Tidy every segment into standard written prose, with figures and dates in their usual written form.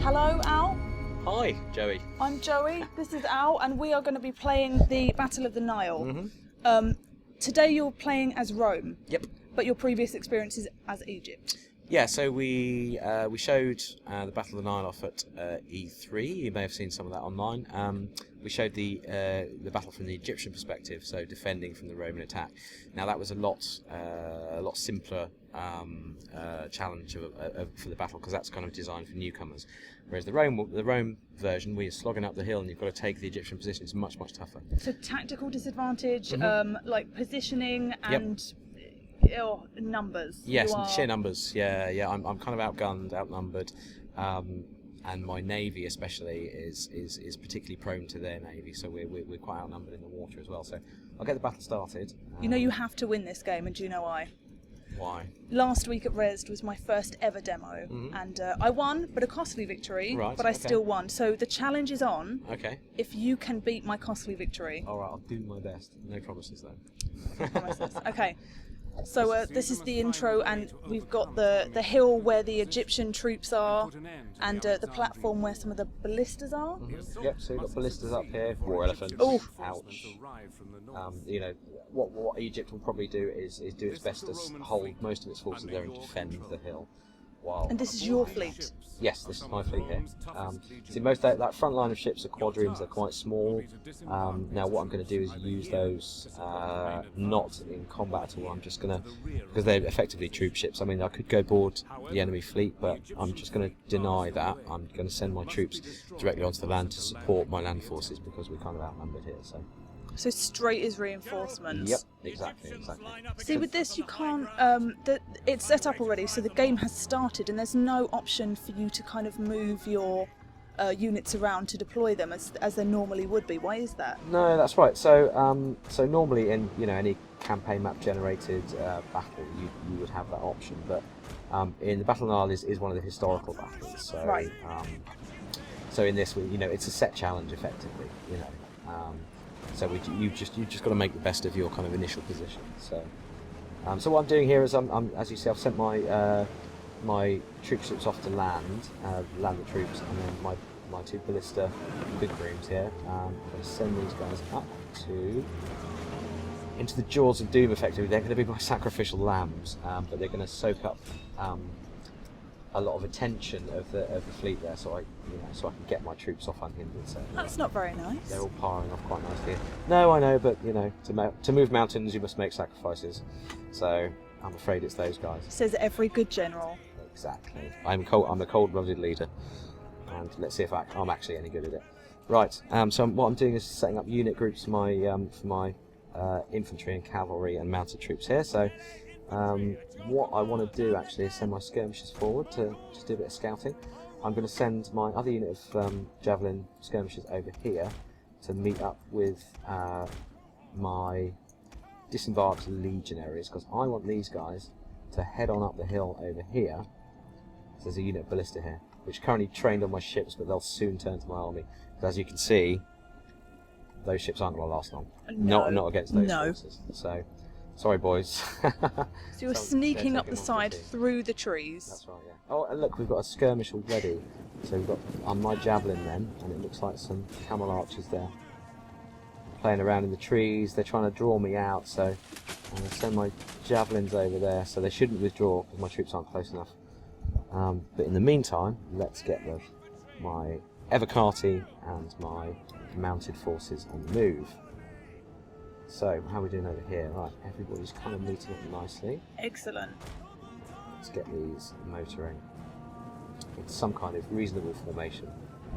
Hello, Al. Hi, Joey. I'm Joey. This is Al, and we are going to be playing the Battle of the Nile. Today you're playing as Rome. Yep. But your previous experience is as Egypt. Yeah, so we showed the Battle of the Nile off at E3. You may have seen some of that online. We showed the battle from the Egyptian perspective, so defending from the Roman attack. Now that was a lot simpler challenge for the battle, because that's kind of designed for newcomers. Whereas the Rome version, where you're slogging up the hill and you've got to take the Egyptian position, is much tougher. So tactical disadvantage, like positioning and. Numbers. Yes, sheer numbers. Yeah. I'm kind of outgunned, outnumbered, and my navy especially is particularly prone to their navy. So we're quite outnumbered in the water as well. So I'll get the battle started. You know you have to win this game, and do you know why? Why? Last week at Resd was my first ever demo, and I won, but a costly victory. Right, but I still won. So the challenge is on. Okay. If you can beat my costly victory. All right, I'll do my best. No promises though. No promises. Okay. So this is the intro, and we've got the hill where the Egyptian troops are, and the platform where some of the ballistas are. Yep, so we've got ballistas up here, war elephants. Oh, ouch. You know, what Egypt will probably do is do its best to hold most of its forces there and defend the hill. While and this is your fleet? Yes, this is my fleet here. See, most of that front line of ships are quadrims, they're quite small. Now what I'm going to do is use those not in combat at all. I'm just going to, because they're effectively troop ships, I mean I could go board the enemy fleet, but I'm just going to deny that. I'm going to send my troops directly onto the land to support my land forces, because we're kind of outnumbered here. So straight is reinforcements. Yep, exactly. See, with this you can't. It's set up already, so the game has started, and there's no option for you to kind of move your units around to deploy them as there normally would be. Why is that? No, that's right. So normally in any campaign map generated battle, you would have that option, but in the Battle of the Nile is one of the historical battles. So, right. So in this, it's a set challenge effectively. So you've just got to make the best of your kind of initial position. So what I'm doing here is as you see, I've sent my my troop ships off to land the troops, and then my two ballista big rooms here. I'm going to send these guys up into the jaws of doom. Effectively, they're going to be my sacrificial lambs, but they're going to soak up a lot of attention of the fleet there, so I can get my troops off unhindered. So that's not very nice. They're all powering off quite nicely. No, I know, but to move mountains, you must make sacrifices. So I'm afraid it's those guys. Says every good general. Exactly. I'm a cold-blooded leader, and let's see if I'm actually any good at it. Right. So what I'm doing is setting up unit groups for my infantry and cavalry and mounted troops here. So. What I want to do actually is send my skirmishers forward to just do a bit of scouting. I'm going to send my other unit of javelin skirmishers over here to meet up with my disembarked legionaries, because I want these guys to head on up the hill over here. So there's a unit of ballista here, which are currently trained on my ships, but they'll soon turn to my army. Because as you can see, those ships aren't going to last long. No. Not against those forces. So. Sorry, boys. So you're sneaking up the side through the trees. That's right, yeah. Oh, and look, we've got a skirmish already. So we've got on my javelin then, and it looks like some camel archers there playing around in the trees. They're trying to draw me out, so I'm going to send my javelins over there. So they shouldn't withdraw because my troops aren't close enough. But in the meantime, let's get my Evocati and my mounted forces on the move. So, how are we doing over here? Right, everybody's kind of meeting up nicely. Excellent. Let's get these motoring in some kind of reasonable formation.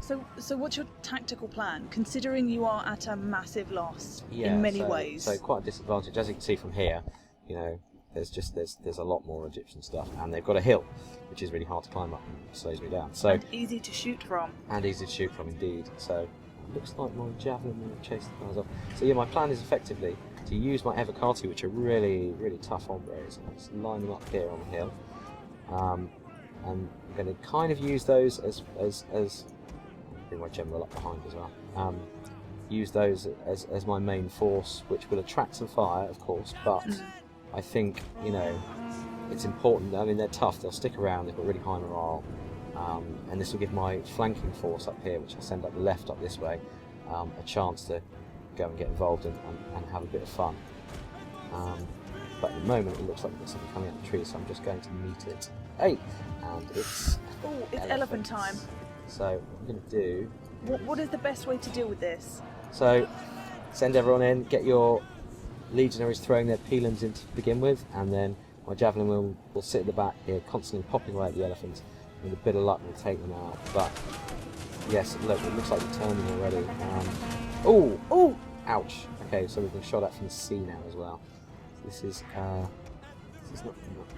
So what's your tactical plan, considering you are at a massive loss in many ways? So quite a disadvantage. As you can see from here, there's a lot more Egyptian stuff, and they've got a hill, which is really hard to climb up and slows me down. So and easy to shoot from. And easy to shoot from, indeed. So. Looks like my javelin will chase the guys off. So yeah, my plan is effectively to use my Evocati, which are really tough hombres, and just line them up here on the hill. And I'm going to kind of use those as bring my general up behind as well. Use those as my main force, which will attract some fire, of course. But I think it's important. I mean, they're tough. They'll stick around. They've got really high morale. and this will give my flanking force up here, which I send up the left up this way, a chance to go and get involved and have a bit of fun. But at the moment it looks like there's something coming out of the tree, so I'm just going to meet it. Hey! And it's... Oh, it's elephant time. So what I'm going to do... What is the best way to deal with this? So, send everyone in, get your legionaries throwing their pilums in to begin with, and then my javelin will sit at the back here, constantly popping away at the elephants. With a bit of luck, we'll take them out. But, yes, look, it looks like we're turning already. Oh! Oh! Ouch. Okay, so we've been shot at from the sea now as well. This is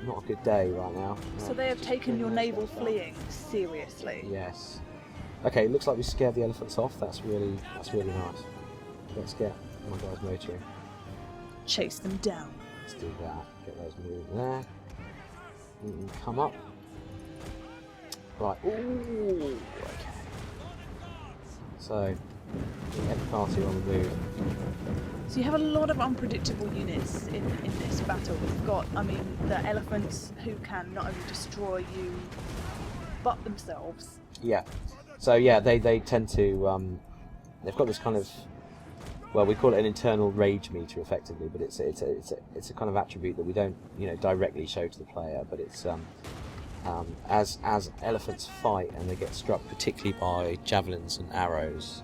not a good day right now. So they have taken your naval fleeing seriously. Yes. Okay, looks like we scared the elephants off. That's really nice. Let's get my guys motoring. Chase them down. Let's do that. Get those moving there. Come up. Right. Ooh. Okay. So get the party on the move. So you have a lot of unpredictable units in this battle. We've got, I mean, the elephants who can not only destroy you, but themselves. Yeah. So yeah, they tend to they've got this kind of, well, we call it an internal rage meter effectively, but it's a kind of attribute that we don't directly show to the player, but it's as elephants fight and they get struck particularly by javelins and arrows,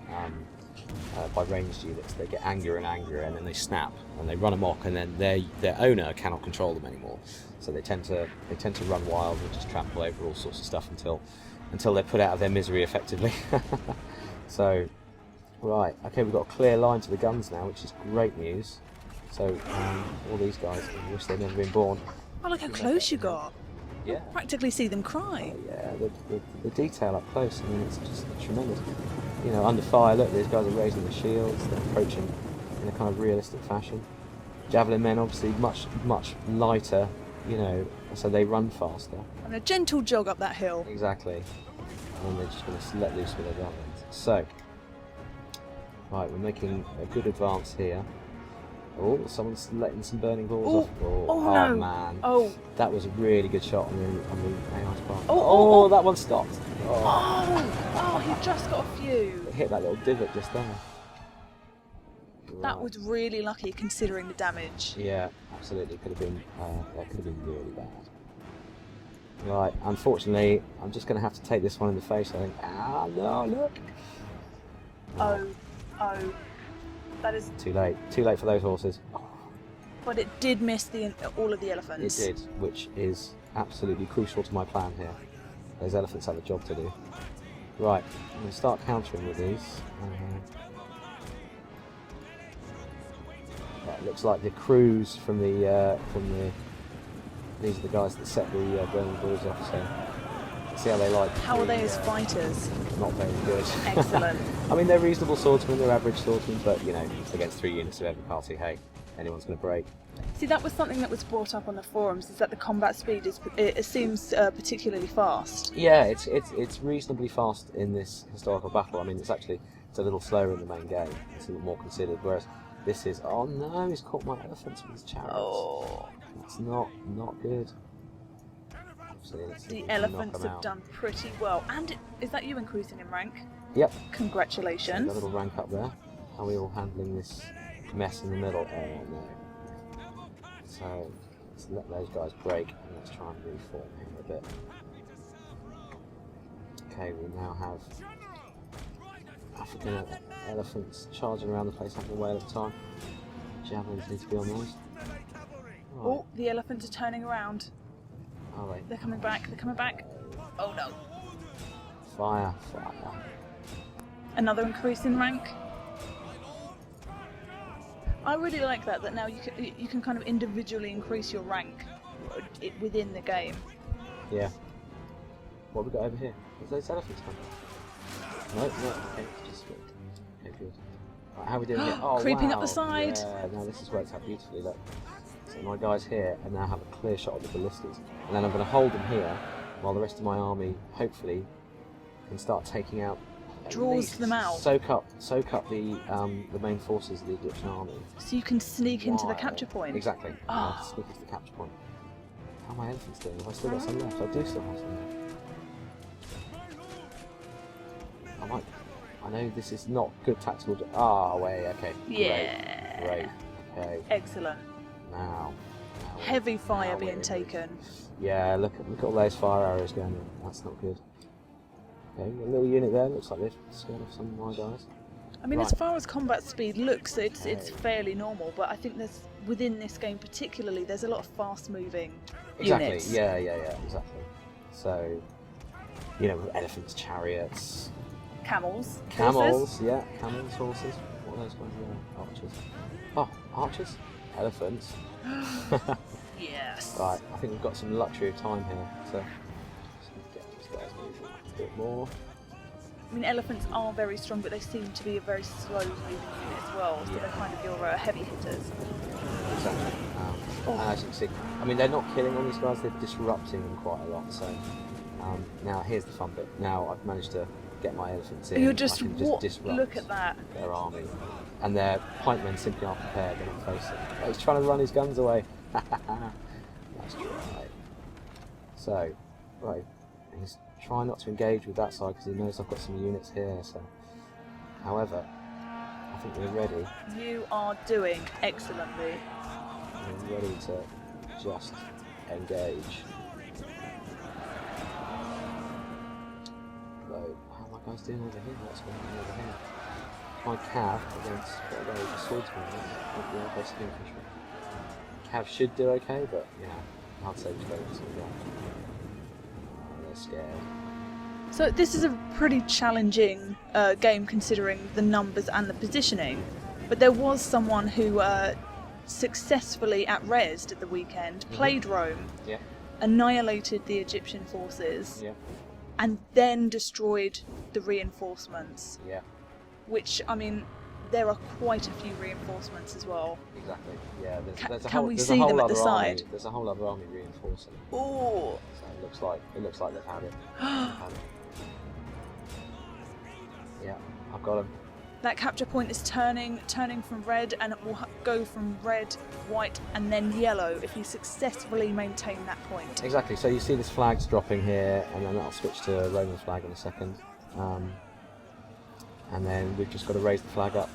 by ranged units, they get angrier and angrier, and then they snap and they run amok, and then their owner cannot control them anymore. So they tend to run wild and just trample over all sorts of stuff until they're put out of their misery effectively. So, right, okay, we've got a clear line to the guns now, which is great news. So all these guys, I wish they'd never been born. Oh, look how close you got. Yeah. Practically see them cry. Yeah, the detail up close, I mean, it's just tremendous. Under fire, look, these guys are raising the shields, they're approaching in a kind of realistic fashion. Javelin men, obviously, much lighter, so they run faster. And a gentle jog up that hill. Exactly. And they're just going to let loose with their javelins. So, right, we're making a good advance here. Oh, someone's letting some burning balls off. Oh no. Man. Oh. That was a really good shot on the AI's part. Oh, that one stopped. Oh, he just got a few. It hit that little divot just there. That was really lucky considering the damage. Yeah, absolutely. Could have been really bad. Right, unfortunately, I'm just going to have to take this one in the face, I think. No, look! Oh. That is... Too late for those horses. But it did miss all of the elephants. It did, which is absolutely crucial to my plan here. Those elephants have a job to do. Right, I'm going to start countering with these. It looks like the crews from the these are the guys that set the burning balls off. So see how they like. How are they as fighters? Not very good. Excellent. I mean, they're reasonable swordsmen. They're average swordsmen, but against 3 units of every party, hey, anyone's going to break. See, that was something that was brought up on the forums. Is that the combat speed it seems particularly fast. Yeah, it's reasonably fast in this historical battle. I mean, it's a little slower in the main game. It's a little more considered. Whereas this is, oh no, he's caught my elephants with his chariots. Oh, it's not good. The elephants have done pretty well. And is that you increasing in rank? Yep. Congratulations. Got a little rank up there. How are we all handling this mess in the middle? Oh no. So let's let those guys break and let's try and reform him a bit. Okay, we now have African elephants charging around the place having a whale of time. Javelins need to be on those. Right. Oh, the elephants are turning around. Are they? They're coming back. Oh no. Fire. Another increase in rank. I really like that now you can kind of individually increase your rank within the game. Yeah. What have we got over here? Is those elephants coming? No. Okay, it's just good. Okay, good. Right, how are we doing here? Oh, creeping wow. up the side. Yeah, no, this has worked out beautifully. Look. So my guys here and now have a clear shot of the ballistas, and then I'm going to hold them here while the rest of my army hopefully can start taking out. Draws them out. Soak up the main forces of the Egyptian army. So you can sneak into the capture point. Exactly. Sneak into the capture point. How are my elephants doing? Have I still got some left? I do still have some left. I know this is not good tactical. Wait, okay. Yeah. Great. Okay. Excellent. Now Heavy fire now being we're in. taken. Yeah, look at all those fire arrows going in. That's not good. Okay, a little unit there. Looks like they've scared off some of my guys. I mean, Right. as far as combat speed looks, it's fairly normal. But I think there's within this game particularly, there's a lot of fast-moving Exactly. units. Yeah, exactly. So, you know, elephants, chariots, Camels. camels. Yeah, camels, horses. What are those ones? Yeah, archers. Oh, archers, elephants. Yes. Right, I think we've got some luxury of time here, so just need to get these guys moving a bit more. I mean, elephants are very strong, but they seem to be a very slow-moving unit as well. So they're kind of your heavy hitters. Exactly. And as you can see, I mean, they're not killing all these guys; they're disrupting them quite a lot. So now here's the fun bit. Now I've managed to get my elephants in. You're just, I can just disrupt look at that. their army, and their pikemen simply aren't prepared. They're not facing. Oh, he's trying to run his guns away. That's right. So, right, he's trying not to engage with that side because he knows I've got some units here. So, however, I think we're ready. You are doing excellently. We're ready to just engage. So, how are my guys doing over here? What's going on over here? My cav against what are they? Swordsmen. Yeah, basically infantry. Cav should do okay, but you know, I'd say just go into the ground. They're scared. So this is a pretty challenging game considering the numbers and the positioning. But there was someone who successfully at Resd at the weekend played Rome, Yeah. annihilated the Egyptian forces, Yeah. and then destroyed the reinforcements. Yeah. Which, I mean, there are quite a few reinforcements as well. Exactly. Yeah. There's a Can whole, we there's see a whole them at the other army, side? There's a whole other army reinforcing. Oh, So it looks like they've had it. They've had it. Yeah. I've got them. that capture point is turning from red, and it will go from red, white, and then yellow if you successfully maintain that point. Exactly. So you see this flag's dropping here, and then that'll switch to a Roman flag in a second. And then we've just got to raise the flag up,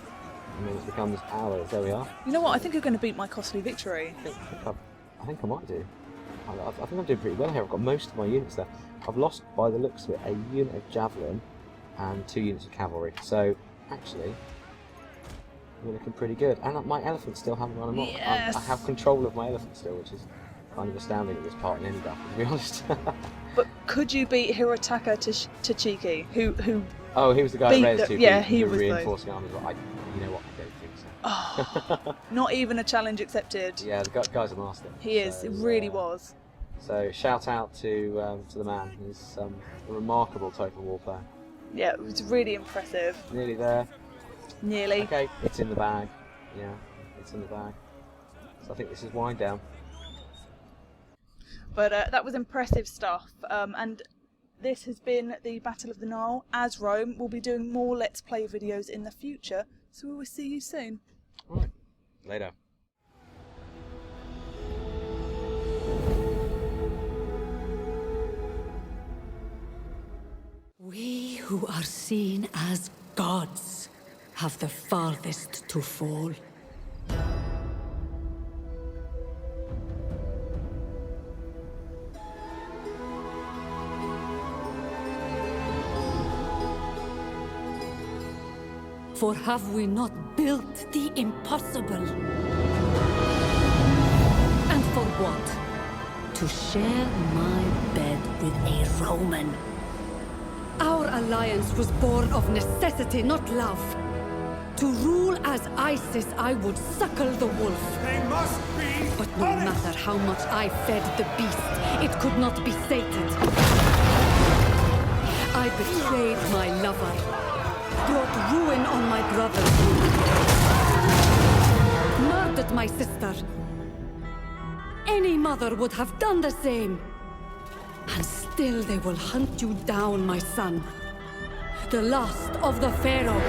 and then it becomes ours. There we are. You know what? I think you're going to beat my costly victory. I think I might do. I think I'm doing pretty well here. I've got most of my units there. I've lost, by the looks of it, a unit of javelin and 2 units of cavalry. So actually, we're looking pretty good. And my elephants still haven't run amok. Yes. I have control of my elephants still, which is kind of astounding at this part in any battle, to be honest. But could you beat Hirotaka Tachiki, who Oh, he was the guy Beat at Res the- who yeah, beat he the was the- reinforcing armies. But you know what? I don't think so. not even a challenge accepted? Yeah, the guy's a master. He is. So, It really was. So shout out to the man. He's a remarkable Total War player. Yeah, it was really impressive. Nearly there. Nearly. Okay, it's in the bag. Yeah, it's in the bag. So I think this is wind down. But that was impressive stuff. And this has been the Battle of the Nile as Rome. We'll be doing more Let's Play videos in the future, so we will see you soon. Right. Later. We who are seen as gods have the farthest to fall. For have we not built the impossible? And for what? To share my bed with a Roman. Our alliance was born of necessity, not love. To rule as Isis, I would suckle the wolf. They must be But no matter how much I fed the beast, it could not be sated. I betrayed my lover, brought ruin on my brother, murdered my sister. Any mother would have done the same. And still they will hunt you down, my son. The last of the Pharaoh.